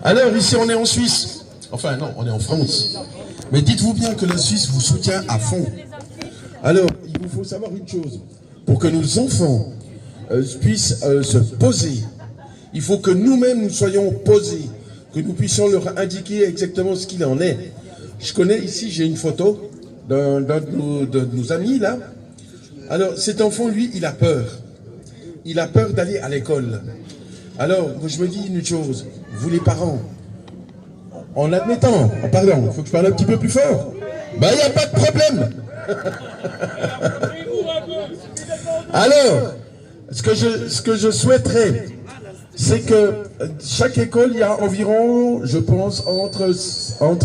Alors, ici, on est en Suisse. Enfin, non, on est en France. Mais dites-vous bien que la Suisse vous soutient à fond. Alors, il vous faut savoir une chose. Pour que nos enfants puissent se poser, il faut que nous-mêmes nous soyons posés, que nous puissions leur indiquer exactement ce qu'il en est. Je connais ici, j'ai une photo d'un de nos amis là. Alors, cet enfant, lui, il a peur. Il a peur d'aller à l'école. Alors, je me dis une chose, vous les parents, en admettant, pardon, il faut que je parle un petit peu plus fort, ben il n'y a pas de problème. Alors, ce que je souhaiterais, c'est que chaque école, il y a environ, je pense, entre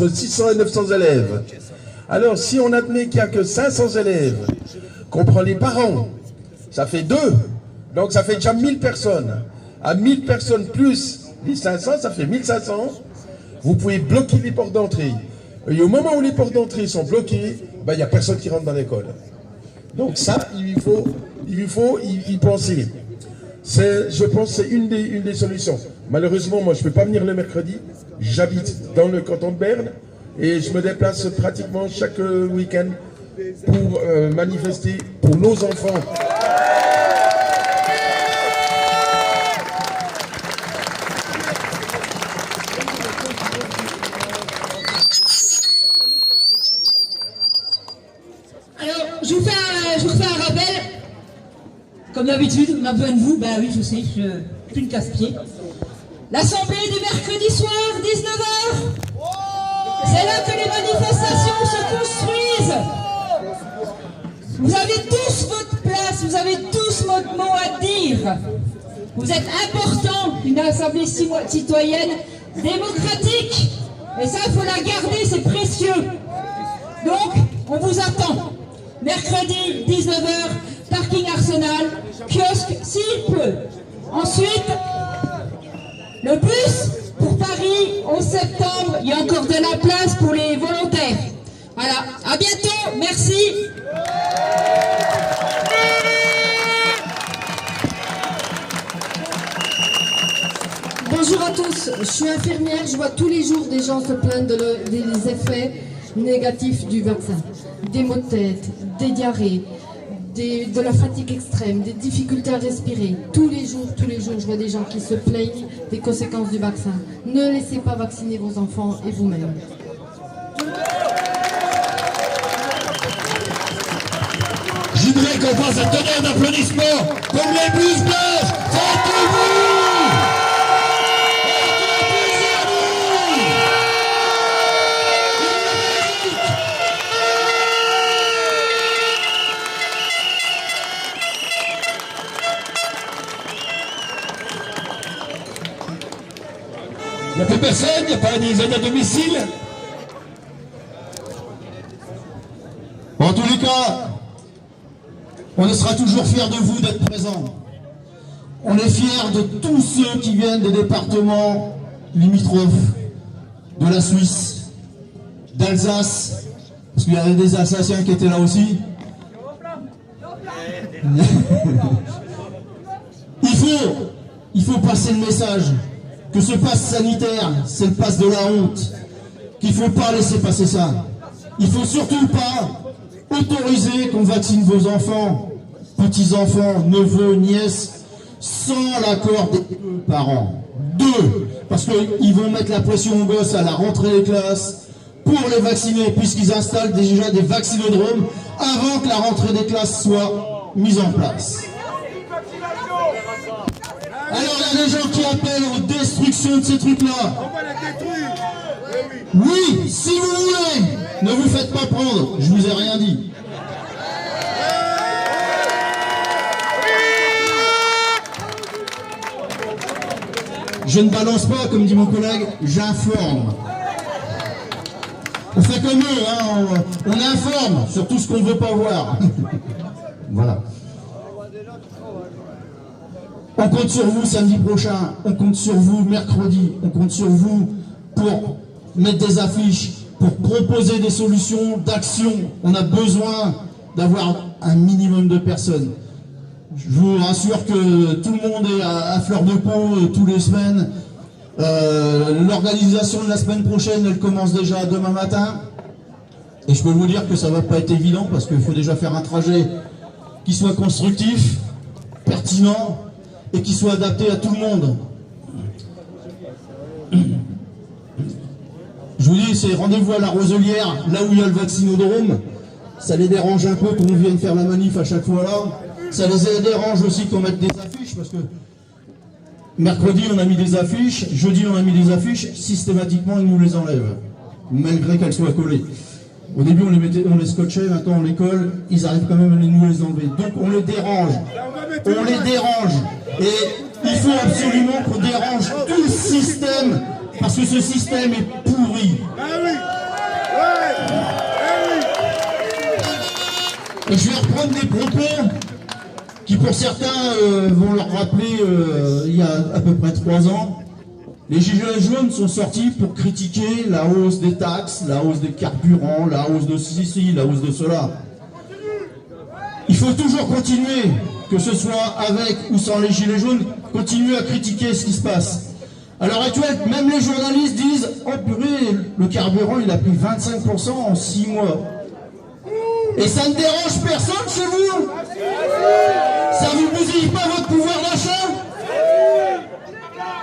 600 et 900 élèves. Alors, si on admet qu'il n'y a que 500 élèves, qu'on prend les parents, ça fait 2, donc ça fait déjà 1000 personnes. À 1000 personnes plus les 500, ça fait 1500. Vous pouvez bloquer les portes d'entrée. Et au moment où les portes d'entrée sont bloquées, ben, il n'y a personne qui rentre dans l'école. Donc ça, il faut y penser. Je pense que c'est une des solutions. Malheureusement, moi, je ne peux pas venir le mercredi. J'habite dans le canton de Berne et je me déplace pratiquement chaque week-end pour manifester pour nos enfants. Je vous fais un rappel. Comme d'habitude, on a besoin de vous. Bah oui, je sais, je suis une casse-pied. L'assemblée du mercredi soir, 19h. C'est là que les manifestations se construisent. Vous avez tous votre place, vous avez tous votre mot à dire. Vous êtes importants, une assemblée citoyenne démocratique. Et ça, il faut la garder, c'est précieux. Donc, on vous attend. Mercredi, 19h, parking Arsenal, kiosque s'il pleut. Ensuite, le bus pour Paris, 11 septembre, il y a encore de la place pour les volontaires. Voilà, à bientôt, merci. Bonjour à tous, je suis infirmière, je vois tous les jours des gens se plaindre des effets négatifs du vaccin. Des maux de tête, des diarrhées, de la fatigue extrême, des difficultés à respirer. Tous les jours, je vois des gens qui se plaignent des conséquences du vaccin. Ne laissez pas vacciner vos enfants et vous-même. Je voudrais qu'on fasse un tonnerre d'applaudissements comme les blues blanches. Faites-vous! Il n'y a plus personne, il n'y a pas des aides à domicile. En tous les cas, on sera toujours fiers de vous d'être présents. On est fiers de tous ceux qui viennent des départements limitrophes, de la Suisse, d'Alsace, parce qu'il y avait des Alsaciens qui étaient là aussi. Il faut passer le message que ce passe sanitaire, c'est le passe de la honte, qu'il ne faut pas laisser passer ça. Il ne faut surtout pas autoriser qu'on vaccine vos enfants, petits-enfants, neveux, nièces, sans l'accord des deux parents. Parce qu'ils vont mettre la pression aux gosses à la rentrée des classes pour les vacciner, puisqu'ils installent déjà des vaccinodromes avant que la rentrée des classes soit mise en place. Alors il y a des gens qui appellent aux destructions de ces trucs-là. Oui, si vous voulez, ne vous faites pas prendre, je vous ai rien dit. Je ne balance pas, comme dit mon collègue, j'informe. On fait comme eux, hein, on informe sur tout ce qu'on ne veut pas voir. Voilà. On compte sur vous samedi prochain, on compte sur vous mercredi, on compte sur vous pour mettre des affiches, pour proposer des solutions d'action. On a besoin d'avoir un minimum de personnes. Je vous rassure que tout le monde est à fleur de peau tous les semaines. L'organisation de la semaine prochaine, elle commence déjà demain matin. Et je peux vous dire que ça va pas être évident parce qu'il faut déjà faire un trajet qui soit constructif, pertinent et qui soit adapté à tout le monde. Je vous dis, c'est rendez-vous à la Roselière, là où il y a le vaccinodrome. Ça les dérange un peu qu'on vienne faire la manif à chaque fois là. Ça les dérange aussi qu'on mette des affiches parce que mercredi on a mis des affiches, jeudi on a mis des affiches, systématiquement ils nous les enlèvent, malgré qu'elles soient collées. Au début on les scotchait, maintenant on les colle, ils arrivent quand même à nous les enlever. Donc on les dérange, et il faut absolument qu'on dérange tout le système, parce que ce système est pourri. Et je vais reprendre des propos qui pour certains vont leur rappeler il y a à peu près 3 ans. Les Gilets jaunes sont sortis pour critiquer la hausse des taxes, la hausse des carburants, la hausse de ceci, la hausse de cela. Il faut toujours continuer, que ce soit avec ou sans les Gilets jaunes, continuer à critiquer ce qui se passe. À l'heure actuelle, même les journalistes disent « Oh purée, le carburant il a pris 25% en 6 mois ». Et ça ne dérange personne chez vous? Ça vous bousille pas votre pouvoir d'achat?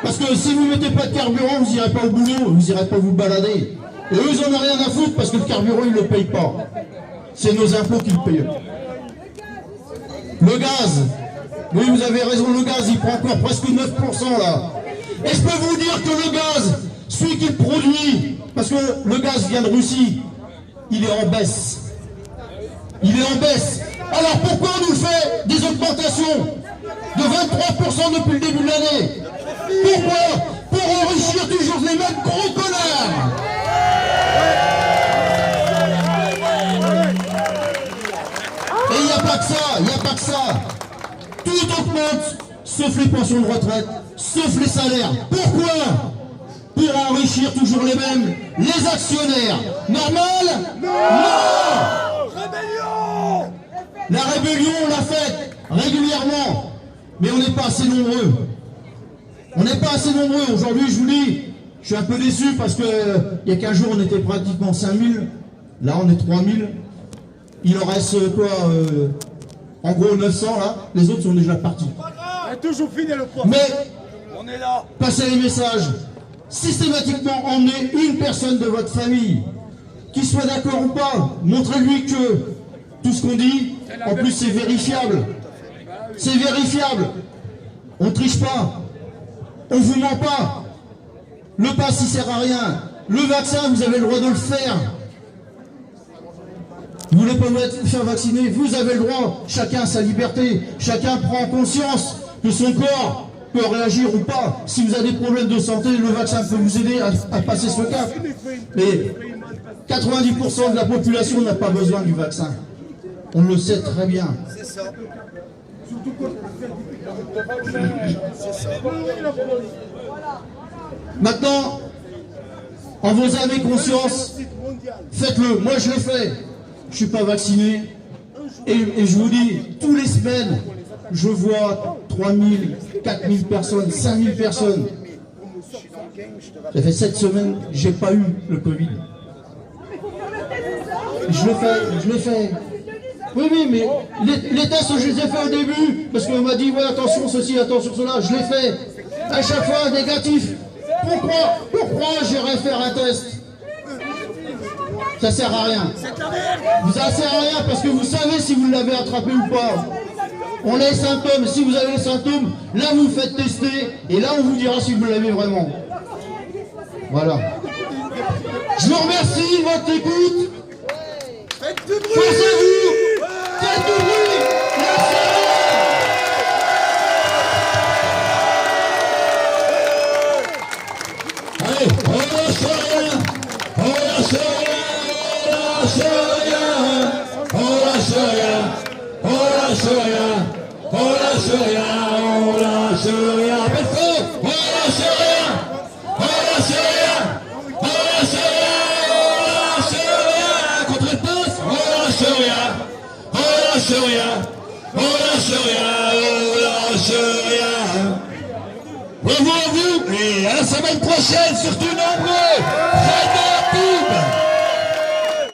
Parce que si vous mettez pas de carburant, vous irez pas au boulot, vous irez pas vous balader. Et eux, ils en ont rien à foutre parce que le carburant, ils le payent pas. C'est nos impôts qui le payent. Le gaz, oui, vous avez raison, le gaz, il prend encore presque 9% là. Et je peux vous dire que le gaz, celui qui le produit, parce que le gaz vient de Russie, il est en baisse. Il est en baisse. Alors pourquoi on nous fait des augmentations de 23% depuis le début de l'année? Pourquoi? Pour enrichir toujours les mêmes gros connards. Et il n'y a pas que ça, il n'y a pas que ça. Tout augmente, sauf les pensions de retraite, sauf les salaires. Pourquoi? Pour enrichir toujours les mêmes, les actionnaires. Normal? Non. La rébellion, on l'a faite régulièrement, mais on n'est pas assez nombreux. On n'est pas assez nombreux. Aujourd'hui, je vous dis, je suis un peu déçu parce que il y a 15 jours, on était pratiquement 5000. Là, on est 3000. Il en reste quoi en gros 900 là. Les autres sont déjà partis. Toujours fidèle au point. Mais on est là. Passez les messages. Systématiquement, emmenez une personne de votre famille, qu'il soit d'accord ou pas. Montrez-lui que tout ce qu'on dit, en plus, c'est vérifiable. C'est vérifiable. On triche pas. On vous ment pas. Le pass, il sert à rien. Le vaccin, vous avez le droit de le faire. Vous voulez pas vous faire vacciner, vous avez le droit. Chacun a sa liberté. Chacun prend conscience que son corps peut réagir ou pas. Si vous avez des problèmes de santé, le vaccin peut vous aider à passer ce cap. Mais 90% de la population n'a pas besoin du vaccin. On le sait très bien. C'est ça. Maintenant, en vos âmes et conscience, faites-le. Moi, je l'ai fait. Je suis pas vacciné. Et je vous dis, tous les semaines, je vois 3000, 4000 personnes, 5000 personnes. Ça fait 7 semaines, j'ai pas eu le Covid. Je l'ai fait. Oui, mais les tests, je les ai fait au début, parce qu'on m'a dit, ouais, attention ceci, attention cela, je l'ai fait. À chaque fois, négatif. Pourquoi j'irais faire un test? Ça sert à rien. Ça sert à rien, parce que vous savez si vous l'avez attrapé ou pas. On a les symptômes, si vous avez les symptômes, là vous vous faites tester, et là on vous dira si vous l'avez vraiment. Voilà. Je vous remercie de votre écoute. Faites du bruit. Forcez-vous. Faites du bruit. Merci. Allez, on lâche rien. On lâche rien. On lâche rien. On lâche rien. On lâche rien. On lâche rien. Belle fort. On lâche rien. On lâche rien. On lâche rien. On lâche rien. Contre le poste. On lâche rien. On lâche rien. On lâche rien. On lâche rien. Bravo à vous et à la semaine prochaine. essentiel, surtout nombreux.